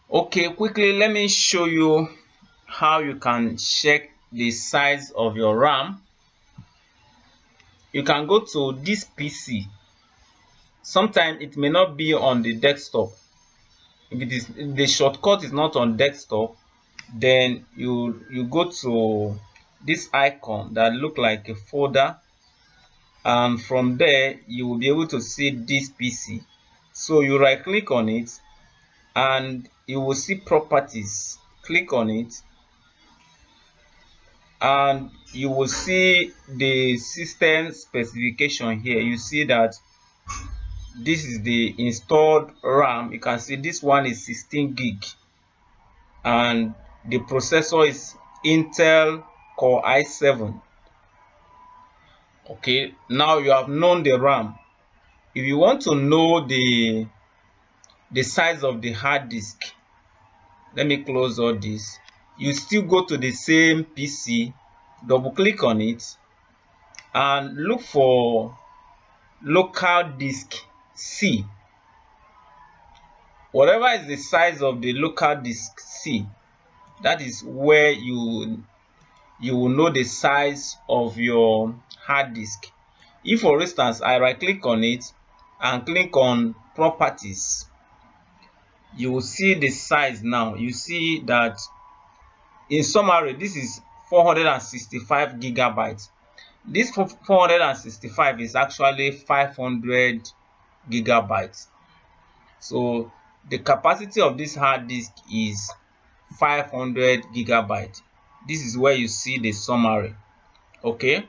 Okay, quickly let me show you how you can check the size of your RAM. You can go to this PC. Sometimes it may not be on the desktop. If the shortcut is not on desktop, then you go to this icon that look like a folder, and from there you will be able to see this PC. So you right click on it and you will see properties. Click on it and you will see the system specification here. You see that this is the installed RAM. You can see this one is 16 gig and the processor is Intel Core i7. Okay, now you have known the RAM. If you want to know the size of the hard disk, let me close all this. You still go to the same PC, double click on it and look for local disk C. Whatever is the size of the local disk C, that is where you will know the size of your hard disk. If for instance I right click on it and click on properties, you will see the size. Now you see that in summary this is 465 gigabytes. This 465 is actually 500 gigabytes. So the capacity of this hard disk is 500 gigabytes. This is where you see the summary. Okay,